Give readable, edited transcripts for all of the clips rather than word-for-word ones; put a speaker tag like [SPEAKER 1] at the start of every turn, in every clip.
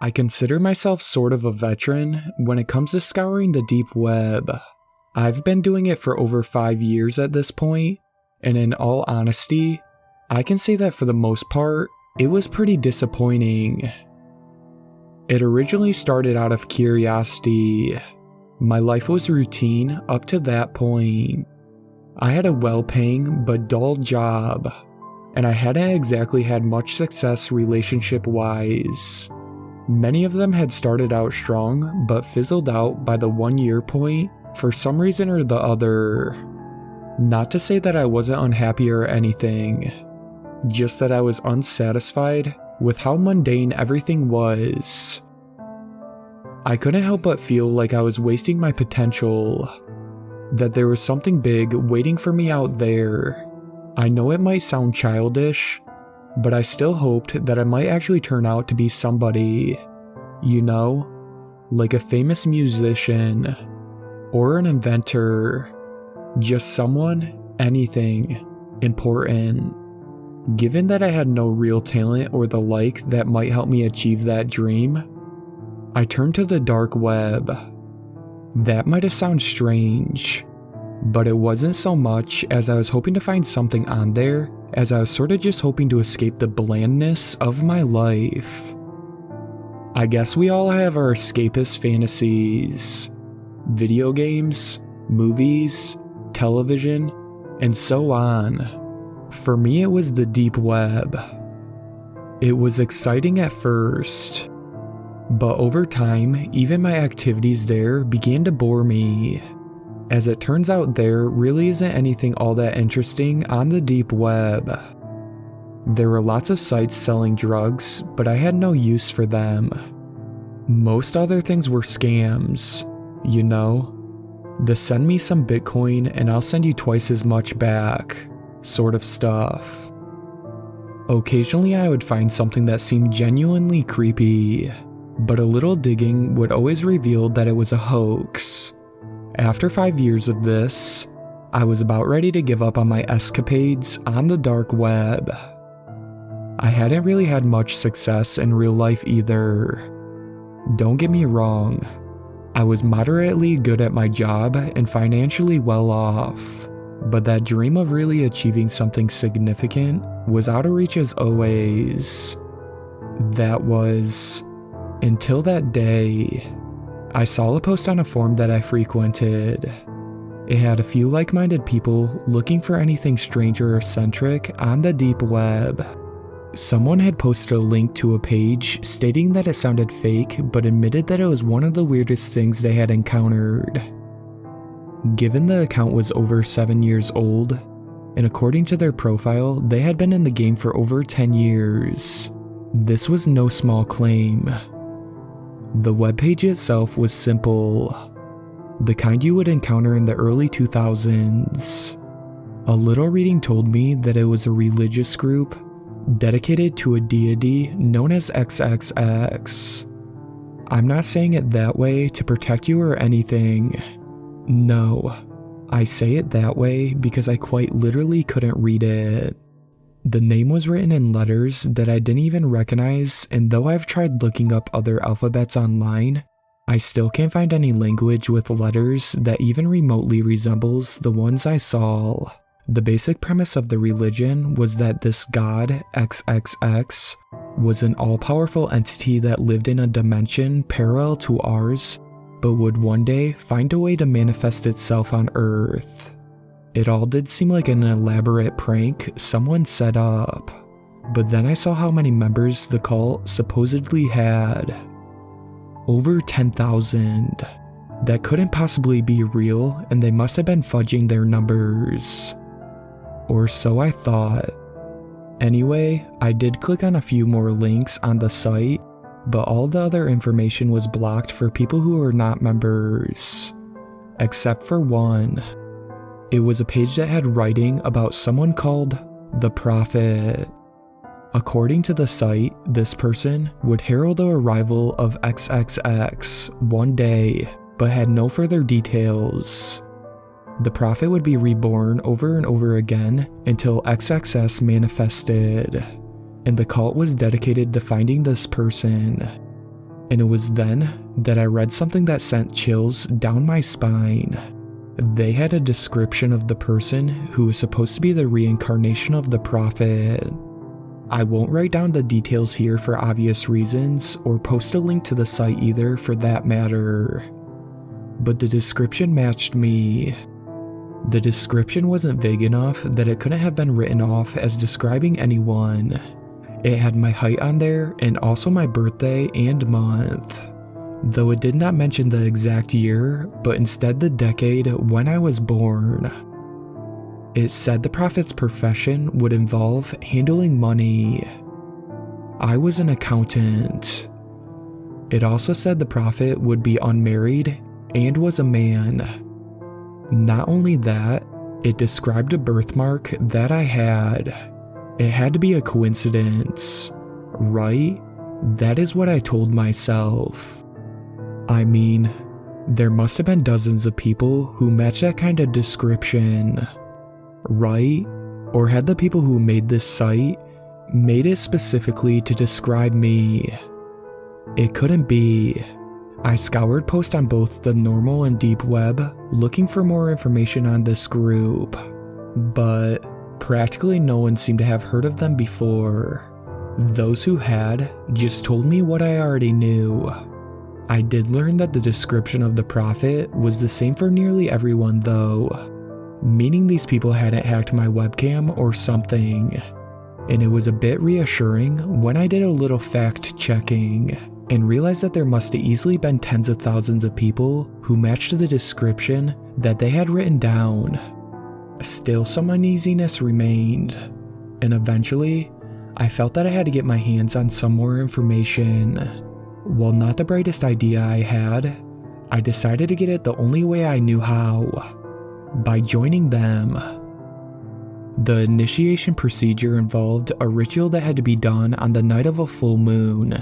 [SPEAKER 1] I consider myself sort of a veteran when it comes to scouring the deep web. I've been doing it for over 5 years at this point, and in all honesty, I can say that for the most part, it was pretty disappointing. It originally started out of curiosity. My life was routine up to that point. I had a well-paying but dull job, and I hadn't exactly had much success relationship-wise. Many of them had started out strong, but fizzled out by the 1-year point for some reason or the other. Not to say that I wasn't unhappy or anything, just that I was unsatisfied with how mundane everything was. I couldn't help but feel like I was wasting my potential, that there was something big waiting for me out there. I know it might sound childish, but I still hoped that I might actually turn out to be somebody, you know, like a famous musician, or an inventor, just someone, anything, important. Given that I had no real talent or the like that might help me achieve that dream, I turned to the dark web. That might have sounded strange, but it wasn't so much as I was hoping to find something on there as I was sort of just hoping to escape the blandness of my life. I guess we all have our escapist fantasies. Video games, movies, television, and so on. For me, it was the deep web. It was exciting at first, but over time, even my activities there began to bore me. As it turns out, there really isn't anything all that interesting on the deep web. There were lots of sites selling drugs, but I had no use for them. Most other things were scams, you know? The send me some Bitcoin and I'll send you twice as much back, sort of stuff. Occasionally I would find something that seemed genuinely creepy, but a little digging would always reveal that it was a hoax. After 5 years of this, I was about ready to give up on my escapades on the dark web. I hadn't really had much success in real life either. Don't get me wrong, I was moderately good at my job and financially well off, but that dream of really achieving something significant was out of reach as always. That was until that day. I saw a post on a forum that I frequented. It had a few like-minded people looking for anything strange or eccentric on the deep web. Someone had posted a link to a page stating that it sounded fake, but admitted that it was one of the weirdest things they had encountered. Given the account was over 7 years old, and according to their profile, they had been in the game for over 10 years. This was no small claim. The webpage itself was simple, the kind you would encounter in the early 2000s. A little reading told me that it was a religious group dedicated to a deity known as XXX. I'm not saying it that way to protect you or anything. No, I say it that way because I quite literally couldn't read it. The name was written in letters that I didn't even recognize, and though I've tried looking up other alphabets online, I still can't find any language with letters that even remotely resembles the ones I saw. The basic premise of the religion was that this god, XXX, was an all-powerful entity that lived in a dimension parallel to ours, but would one day find a way to manifest itself on Earth. It all did seem like an elaborate prank someone set up, but then I saw how many members the cult supposedly had. Over 10,000. That couldn't possibly be real, and they must have been fudging their numbers. Or so I thought. Anyway, I did click on a few more links on the site, but all the other information was blocked for people who are not members. Except for one. It was a page that had writing about someone called the Prophet. According to the site, this person would herald the arrival of XXX one day, but had no further details. The Prophet would be reborn over and over again until XXX manifested, and the cult was dedicated to finding this person. And it was then that I read something that sent chills down my spine. They had a description of the person who was supposed to be the reincarnation of the prophet. I won't write down the details here for obvious reasons, or post a link to the site either for that matter. But the description matched me. The description wasn't vague enough that it couldn't have been written off as describing anyone. It had my height on there and also my birthday and month. Though it did not mention the exact year, but instead the decade when I was born. It said the prophet's profession would involve handling money. I was an accountant. It also said the prophet would be unmarried and was a man. Not only that, it described a birthmark that I had. It had to be a coincidence, right? That is what I told myself. I mean, there must have been dozens of people who matched that kind of description, right? Or had the people who made this site made it specifically to describe me? It couldn't be. I scoured posts on both the normal and deep web looking for more information on this group, but practically no one seemed to have heard of them before. Those who had just told me what I already knew. I did learn that the description of the prophet was the same for nearly everyone though, meaning these people hadn't hacked my webcam or something, and it was a bit reassuring when I did a little fact checking and realized that there must have easily been tens of thousands of people who matched the description that they had written down. Still, some uneasiness remained, and eventually, I felt that I had to get my hands on some more information. While not the brightest idea I had, I decided to get it the only way I knew how, by joining them. The initiation procedure involved a ritual that had to be done on the night of a full moon.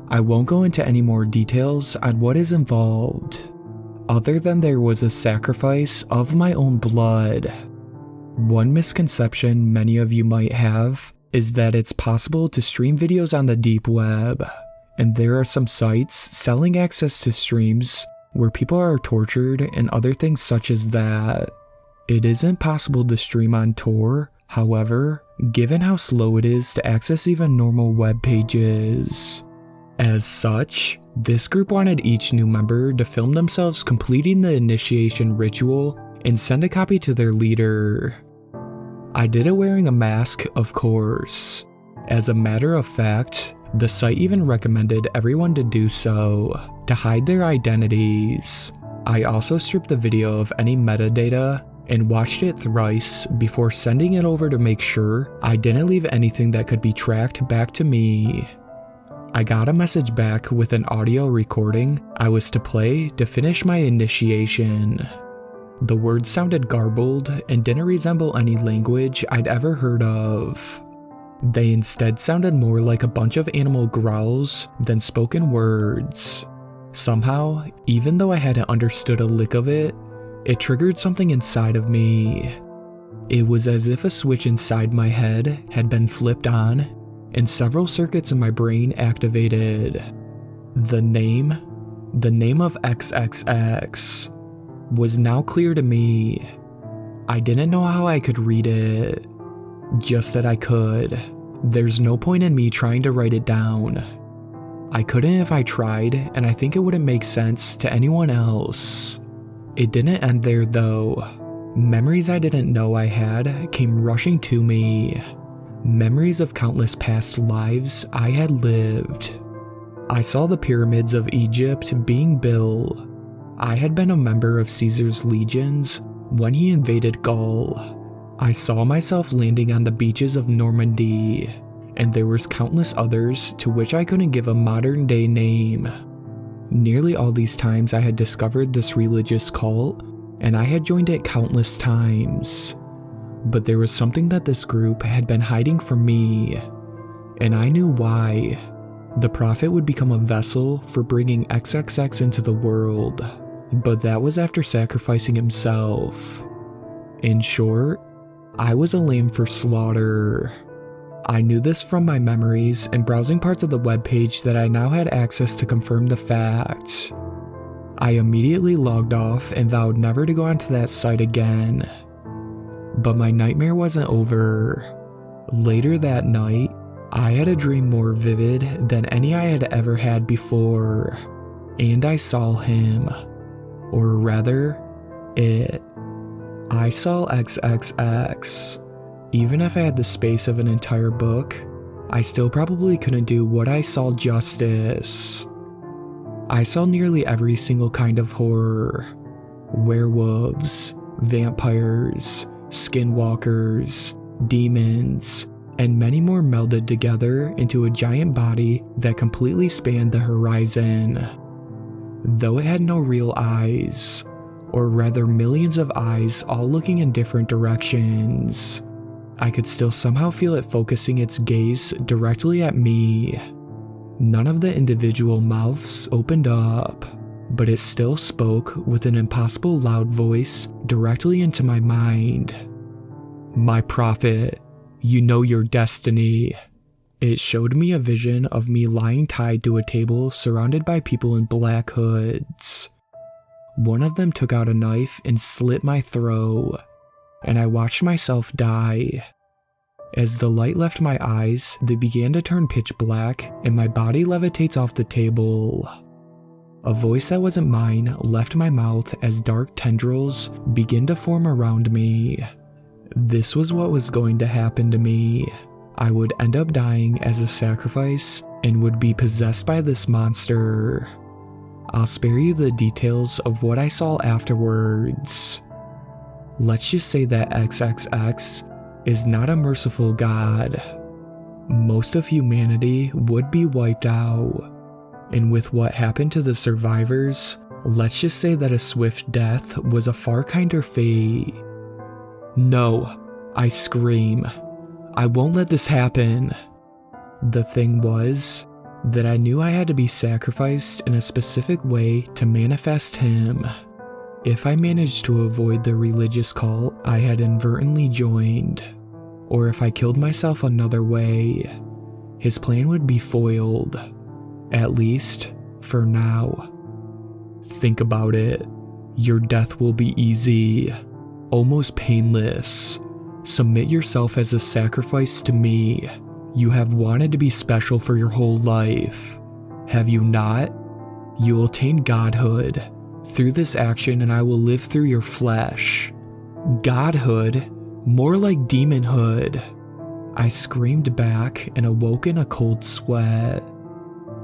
[SPEAKER 1] I won't go into any more details on what is involved, other than there was a sacrifice of my own blood. One misconception many of you might have is that it's possible to stream videos on the deep web, and there are some sites selling access to streams where people are tortured and other things such as that. It isn't possible to stream on Tor, however, given how slow it is to access even normal web pages. As such, this group wanted each new member to film themselves completing the initiation ritual and send a copy to their leader. I did it wearing a mask, of course. As a matter of fact, the site even recommended everyone to do so, to hide their identities. I also stripped the video of any metadata and watched it thrice before sending it over to make sure I didn't leave anything that could be tracked back to me. I got a message back with an audio recording I was to play to finish my initiation. The words sounded garbled and didn't resemble any language I'd ever heard of. They instead sounded more like a bunch of animal growls than spoken words. Somehow, even though I hadn't understood a lick of it, it triggered something inside of me. It was as if a switch inside my head had been flipped on, and several circuits in my brain activated. The name of XXX was now clear to me. I didn't know how I could read it, just that I could. There's no point in me trying to write it down. I couldn't if I tried, and I think it wouldn't make sense to anyone else. It didn't end there though. Memories I didn't know I had came rushing to me. Memories of countless past lives I had lived. I saw the pyramids of Egypt being built. I had been a member of Caesar's legions when he invaded Gaul. I saw myself landing on the beaches of Normandy, and there was countless others to which I couldn't give a modern day name. Nearly all these times I had discovered this religious cult, and I had joined it countless times. But there was something that this group had been hiding from me, and I knew why. The prophet would become a vessel for bringing XXX into the world, but that was after sacrificing himself. In short, I was a lamb for slaughter. I knew this from my memories and browsing parts of the webpage that I now had access to confirm the fact. I immediately logged off and vowed never to go onto that site again. But my nightmare wasn't over. Later that night, I had a dream more vivid than any I had ever had before, and I saw him, or rather, it. I saw XXX. Even if I had the space of an entire book, I still probably couldn't do what I saw justice. I saw nearly every single kind of horror. Werewolves, vampires, skinwalkers, demons, and many more melded together into a giant body that completely spanned the horizon. Though it had no real eyes, or rather millions of eyes all looking in different directions, I could still somehow feel it focusing its gaze directly at me. None of the individual mouths opened up, but it still spoke with an impossible loud voice directly into my mind. "My prophet, you know your destiny." It showed me a vision of me lying tied to a table surrounded by people in black hoods. One of them took out a knife and slit my throat, and I watched myself die. As the light left my eyes, they began to turn pitch black, and my body levitates off the table. A voice that wasn't mine left my mouth as dark tendrils began to form around me. This was what was going to happen to me. I would end up dying as a sacrifice and would be possessed by this monster. I'll spare you the details of what I saw afterwards. Let's just say that XXX is not a merciful God. Most of humanity would be wiped out. And with what happened to the survivors, let's just say that a swift death was a far kinder fate. "No," I scream. "I won't let this happen." The thing was that I knew I had to be sacrificed in a specific way to manifest him. If I managed to avoid the religious cult I had inadvertently joined, or if I killed myself another way, his plan would be foiled, at least for now. Think about it. Your death will be easy, almost painless. Submit yourself as a sacrifice to me. You have wanted to be special for your whole life. Have you not? You will attain godhood through this action, and I will live through your flesh. Godhood? More like demonhood. I screamed back and awoke in a cold sweat.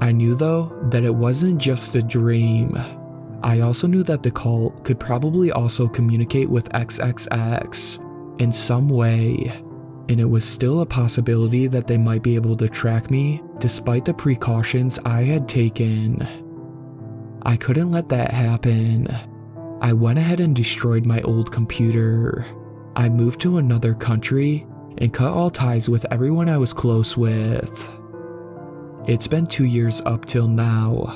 [SPEAKER 1] I knew though that it wasn't just a dream. I also knew that the cult could probably also communicate with XXX in some way, and it was still a possibility that they might be able to track me despite the precautions I had taken. I couldn't let that happen. I went ahead and destroyed my old computer. I moved to another country and cut all ties with everyone I was close with. It's been 2 years up till now,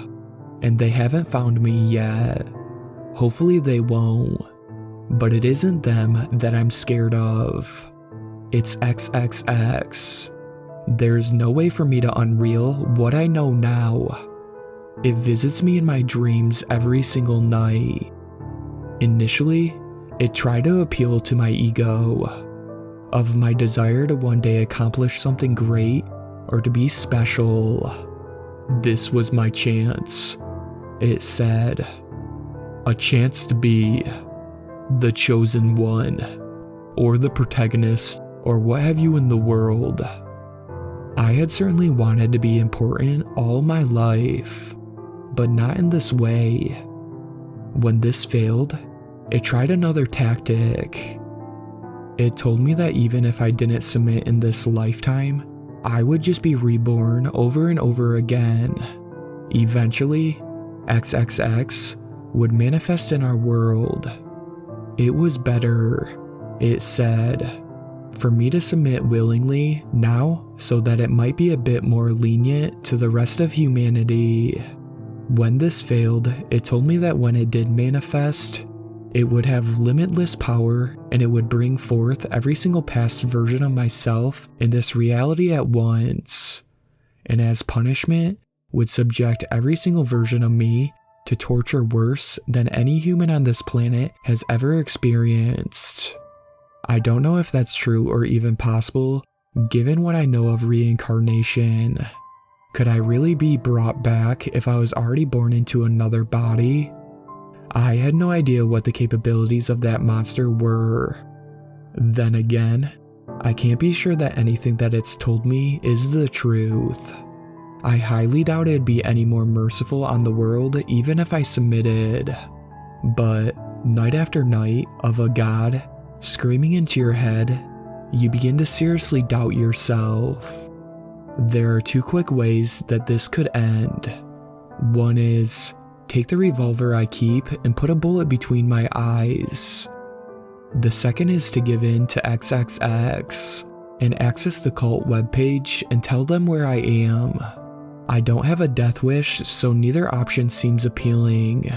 [SPEAKER 1] and they haven't found me yet. Hopefully they won't, but it isn't them that I'm scared of. It's XXX. There's no way for me to unreal what I know now. It visits me in my dreams every single night. Initially, it tried to appeal to my ego, of my desire to one day accomplish something great or to be special. This was my chance, it said. A chance to be the chosen one, or the protagonist, or what have you in the world. I had certainly wanted to be important all my life, but not in this way. When this failed, it tried another tactic. It told me that even if I didn't submit in this lifetime, I would just be reborn over and over again. Eventually, XXX would manifest in our world. It was better, it said, for me to submit willingly now so that it might be a bit more lenient to the rest of humanity. When this failed, it told me that when it did manifest, It would have limitless power, and it would bring forth every single past version of myself in this reality at once. And as punishment, would subject every single version of me to torture worse than any human on this planet has ever experienced. I don't know if that's true or even possible, given what I know of reincarnation. Could I really be brought back if I was already born into another body? I had no idea what the capabilities of that monster were. Then again, I can't be sure that anything that it's told me is the truth. I highly doubt it'd be any more merciful on the world even if I submitted. But night after night of a god screaming into your head, you begin to seriously doubt yourself. There are 2 quick ways that this could end. One is, take the revolver I keep and put a bullet between my eyes. The second is to give in to XXX and access the cult webpage and tell them where I am. I don't have a death wish, so neither option seems appealing.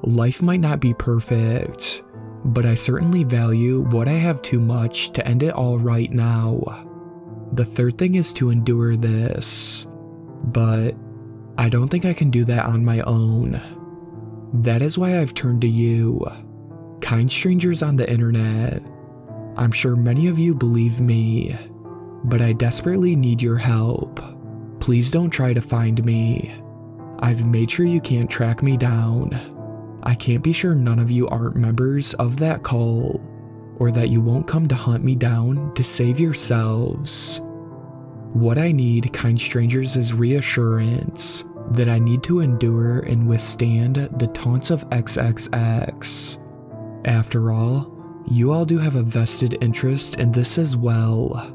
[SPEAKER 1] Life might not be perfect, but I certainly value what I have too much to end it all right now. The third thing is to endure this, but I don't think I can do that on my own. That is why I've turned to you, kind strangers on the internet. I'm sure many of you believe me, but I desperately need your help. Please don't try to find me. I've made sure you can't track me down. I can't be sure none of you aren't members of that cult, or that you won't come to hunt me down to save yourselves. What I need, kind strangers, is reassurance that I need to endure and withstand the taunts of XXX. After all, you all do have a vested interest in this as well.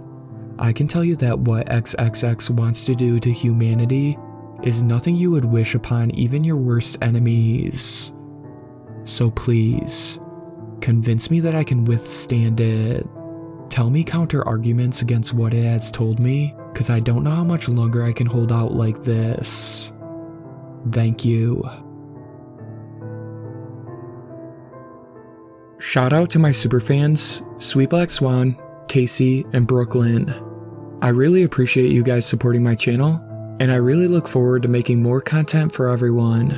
[SPEAKER 1] I can tell you that what XXX wants to do to humanity is nothing you would wish upon even your worst enemies. So please, convince me that I can withstand it. Tell me counter arguments against what it has told me, because I don't know how much longer I can hold out like this. Thank you. Shout out to my superfans, Sweet Black Swan, Casey, and Brooklyn. I really appreciate you guys supporting my channel, and I really look forward to making more content for everyone.